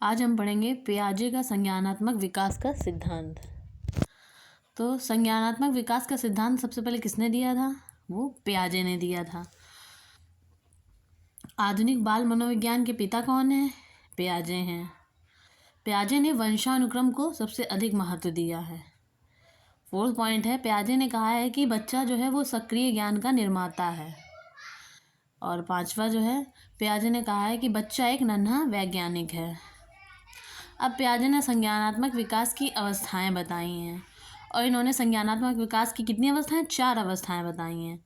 आज हम पढ़ेंगे पियाजे का संज्ञानात्मक विकास का सिद्धांत। तो संज्ञानात्मक विकास का सिद्धांत सबसे पहले किसने दिया था? वो पियाजे ने दिया था। आधुनिक बाल मनोविज्ञान के पिता कौन है? पियाजे हैं। पियाजे ने वंशानुक्रम को सबसे अधिक महत्व दिया है। 4th पॉइंट है, पियाजे ने कहा है कि बच्चा जो है वो सक्रिय ज्ञान का निर्माता है। और 5वां जो है, पियाजे ने कहा है कि बच्चा एक नन्हा वैज्ञानिक है। अब पियाजे ने संज्ञानात्मक विकास की अवस्थाएं बताई हैं और इन्होंने संज्ञानात्मक विकास की कितनी अवस्थाएं? 4 अवस्थाएं बताई हैं।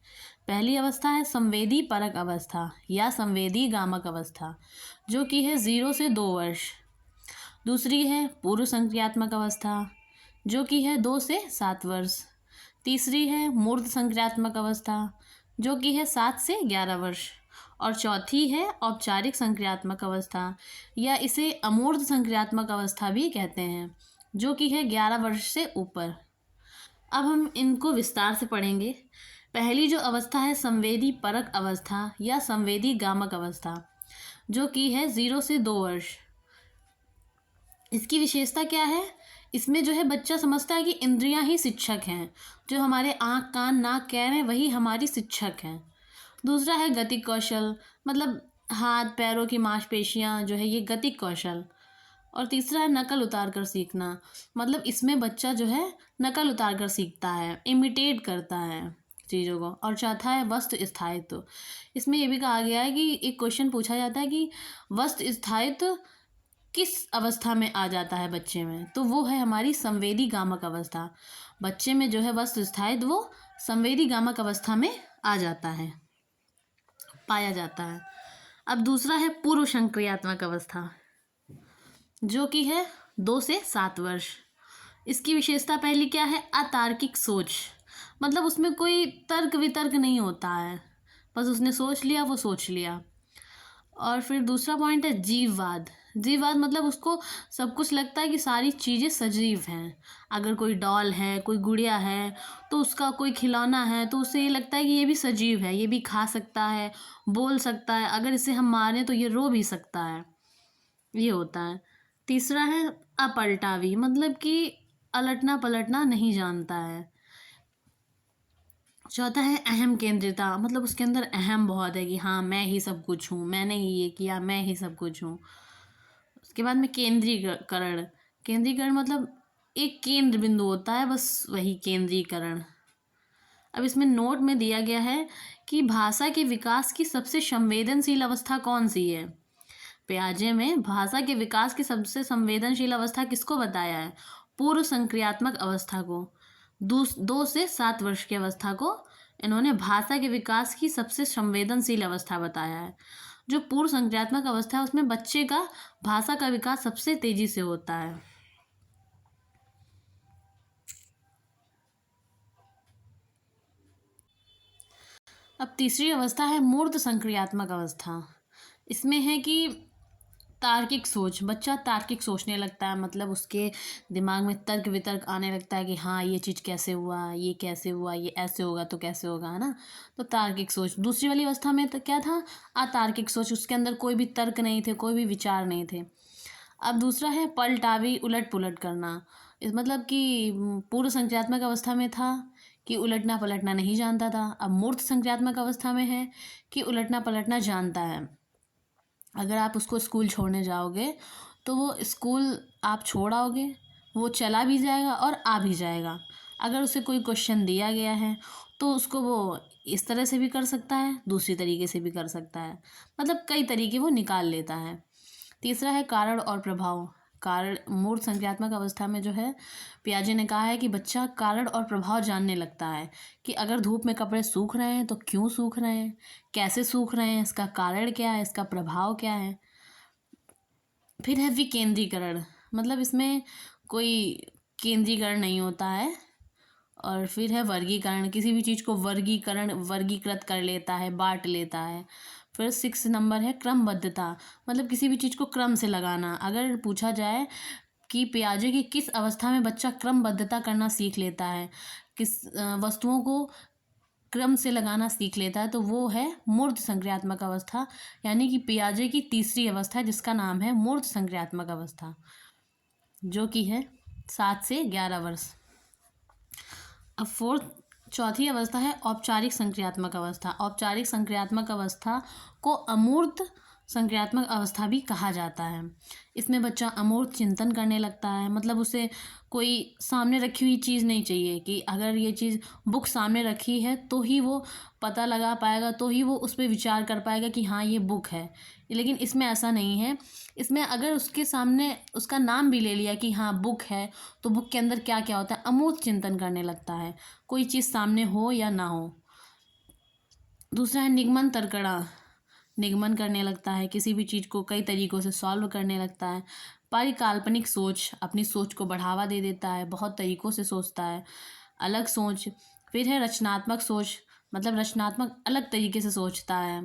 पहली अवस्था है संवेदी परक अवस्था या संवेदी गामक अवस्था, जो कि है 0 से 2 वर्ष। दूसरी है पूर्व संक्रियात्मक अवस्था, जो कि है 2 से 7 वर्ष। तीसरी है मूर्त संक्रियात्मक अवस्था, जो कि है 7 से 11 वर्ष। और चौथी है औपचारिक संक्रियात्मक अवस्था या इसे अमूर्त संक्रियात्मक अवस्था भी कहते हैं, जो कि है 11 वर्ष से ऊपर। अब हम इनको विस्तार से पढ़ेंगे। पहली जो अवस्था है संवेदी परक अवस्था या संवेदी गामक अवस्था, जो कि है 0 से 2 वर्ष। इसकी विशेषता क्या है? इसमें जो है बच्चा समझता है कि इंद्रियां ही शिक्षक हैं, जो हमारे आँख कान नाक कैर हैं वही हमारी शिक्षक हैं। दूसरा है गतिक कौशल, मतलब हाथ पैरों की मांसपेशियां जो है ये गतिक कौशल। और तीसरा है नकल उतार कर सीखना, मतलब इसमें बच्चा जो है नकल उतार कर सीखता है, इमिटेट करता है चीज़ों को। और चौथा है वस्तु स्थायित्व। इसमें ये भी कहा गया है कि एक क्वेश्चन पूछा जाता है कि वस्तु स्थायित्व किस अवस्था में आ जाता है बच्चे में, तो वो है हमारी संवेदी गामक अवस्था। बच्चे में जो है वस्तु स्थायित्व वो संवेदी गामक अवस्था में आ जाता है, पाया जाता है। अब दूसरा है पूर्व संक्रियात्मक अवस्था, जो कि है 2 से 7 वर्ष। इसकी विशेषता पहली क्या है? अतार्किक सोच, मतलब उसमें कोई तर्क वितर्क नहीं होता है, बस उसने सोच लिया वो सोच लिया। और फिर दूसरा पॉइंट है जीववाद। जीववाद मतलब उसको सब कुछ लगता है कि सारी चीज़ें सजीव हैं। अगर कोई डॉल है, कोई गुड़िया है, तो उसका कोई खिलौना है, तो उसे ये लगता है कि ये भी सजीव है, ये भी खा सकता है, बोल सकता है, अगर इसे हम मारें तो ये रो भी सकता है, ये होता है। तीसरा है अपलटावी, मतलब कि अलटना पलटना नहीं जानता है। चौथा है अहम केंद्रिता, मतलब उसके अंदर अहम बहुत है कि हाँ मैं ही सब कुछ हूँ, मैंने ही ये किया, मैं ही सब कुछ हूँ। उसके बाद में केंद्रीकरण। केंद्रीकरण मतलब एक केंद्र बिंदु होता है, बस वही केंद्रीकरण। अब इसमें नोट में दिया गया है कि भाषा के विकास की सबसे संवेदनशील अवस्था कौन सी है? पियाजे में भाषा के विकास की सबसे संवेदनशील अवस्था किसको बताया है? पूर्व संक्रियात्मक अवस्था को। 2 से 7 वर्ष की अवस्था को इन्होंने भाषा के विकास की सबसे संवेदनशील अवस्था बताया है। जो पूर्व संक्रियात्मक अवस्था है उसमें बच्चे का भाषा का विकास सबसे तेजी से होता है। अब तीसरी अवस्था है मूर्त संक्रियात्मक अवस्था। इसमें है कि तार्किक सोच, बच्चा तार्किक सोचने लगता है, मतलब उसके दिमाग में तर्क वितर्क आने लगता है कि हाँ ये चीज़ कैसे हुआ, ये कैसे हुआ, ये ऐसे होगा तो कैसे होगा, है ना। तो तार्किक सोच। दूसरी वाली अवस्था में तो क्या था? अतार्किक सोच, उसके अंदर कोई भी तर्क नहीं थे, कोई भी विचार नहीं थे। अब दूसरा है पलटावी, उलट पुलट करना। इस मतलब कि पूर्व संक्रियात्मक अवस्था में था कि उलटना पलटना नहीं जानता था। अब मूर्त संक्रियात्मक अवस्था में है कि उलटना पलटना जानता है। अगर आप उसको स्कूल छोड़ने जाओगे तो वो स्कूल आप छोड़ आओगे, वो चला भी जाएगा और आ भी जाएगा। अगर उसे कोई क्वेश्चन दिया गया है तो उसको वो इस तरह से भी कर सकता है, दूसरी तरीके से भी कर सकता है, मतलब कई तरीके वो निकाल लेता है। तीसरा है कारण और प्रभाव। कारण मूर्त संक्रियात्मक अवस्था में जो है पियाजे ने कहा है कि बच्चा कारण और प्रभाव जानने लगता है कि अगर धूप में कपड़े सूख रहे हैं तो क्यों सूख रहे हैं, कैसे सूख रहे हैं, इसका कारण क्या है, इसका प्रभाव क्या है। फिर है विकेंद्रीकरण, मतलब इसमें कोई केंद्रीकरण नहीं होता है। और फिर है वर्गीकरण, किसी भी चीज़ को वर्गीकृत कर लेता है, बांट लेता है। फिर 6 नंबर है क्रमबद्धता, मतलब किसी भी चीज़ को क्रम से लगाना। अगर पूछा जाए कि पियाजे की किस अवस्था में बच्चा क्रमबद्धता करना सीख लेता है, किस वस्तुओं को क्रम से लगाना सीख लेता है तो वो है मूर्त संक्रियात्मक अवस्था, यानी कि पियाजे की तीसरी अवस्था है जिसका नाम है मूर्त संक्रियात्मक अवस्था, जो कि है 7 से 11 वर्ष। अब चौथी अवस्था है औपचारिक संक्रियात्मक अवस्था। औपचारिक संक्रियात्मक अवस्था को अमूर्त संक्रियात्मक अवस्था भी कहा जाता है। इसमें बच्चा अमूर्त चिंतन करने लगता है, मतलब उसे कोई सामने रखी हुई चीज़ नहीं चाहिए कि अगर ये चीज़ बुक सामने रखी है तो ही वो पता लगा पाएगा, तो ही वो उस पर विचार कर पाएगा कि हाँ ये बुक है। लेकिन इसमें ऐसा नहीं है। इसमें अगर उसके सामने उसका नाम भी ले लिया कि हाँ बुक है, तो बुक के अंदर क्या क्या होता है, अमूर्त चिंतन करने लगता है, कोई चीज़ सामने हो या ना हो। दूसरा है निगमन तर्कणा, निगमन करने लगता है, किसी भी चीज़ को कई तरीक़ों से सॉल्व करने लगता है। परिकाल्पनिक सोच, अपनी सोच को बढ़ावा दे देता है, बहुत तरीक़ों से सोचता है, अलग सोच। फिर है रचनात्मक सोच, मतलब रचनात्मक अलग तरीके से सोचता है,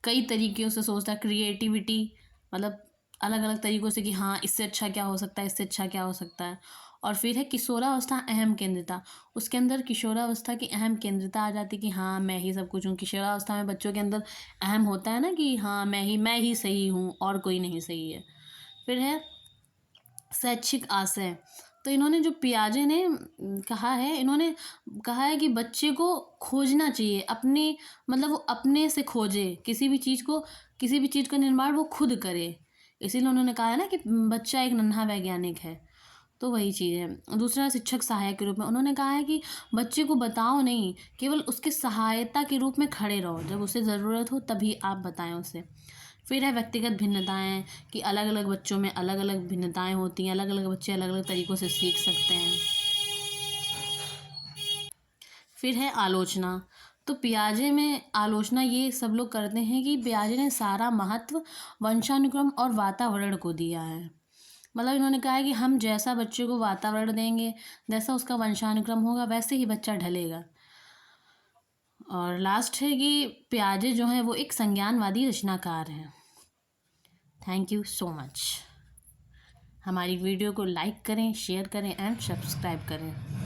कई तरीक़ों से सोचता है। क्रिएटिविटी, मतलब अलग अलग तरीक़ों से कि हाँ इससे अच्छा क्या हो सकता है, इससे अच्छा क्या हो सकता है। और फिर है किशोरावस्था अहम केंद्रिता, उसके अंदर किशोरावस्था की अहम केंद्रिता आ जाती है कि हाँ मैं ही सब कुछ हूँ। किशोरावस्था में बच्चों के अंदर अहम होता है ना कि हाँ मैं ही सही हूँ और कोई नहीं सही है। फिर है शैक्षिक आशय, तो इन्होंने जो पियाजे ने कहा है, इन्होंने कहा है कि बच्चे को खोजना चाहिए अपने, मतलब वो अपने से खोजे किसी भी चीज़ को, किसी भी चीज़ का निर्माण वो खुद करे। इसीलिए उन्होंने कहा है ना कि बच्चा एक नन्हा वैज्ञानिक है, तो वही चीज़ है। दूसरा शिक्षक सहायक के रूप में उन्होंने कहा है कि बच्चे को बताओ नहीं, केवल उसके सहायता के रूप में खड़े रहो, जब उसे ज़रूरत हो तभी आप बताएं उसे। फिर है व्यक्तिगत भिन्नताएं, कि अलग अलग बच्चों में अलग अलग भिन्नताएं होती हैं, अलग अलग बच्चे अलग अलग तरीक़ों से सीख सकते हैं। फिर है आलोचना, तो पियाजे में आलोचना ये सब लोग करते हैं कि पियाजे ने सारा महत्व वंशानुक्रम और वातावरण को दिया है। मतलब इन्होंने कहा है कि हम जैसा बच्चे को वातावरण देंगे, जैसा उसका वंशानुक्रम होगा, वैसे ही बच्चा ढलेगा। और लास्ट है कि पियाजे जो हैं वो एक संज्ञानवादी रचनाकार हैं। Thank you so much. हमारी वीडियो को लाइक करें, शेयर करें एंड सब्सक्राइब करें।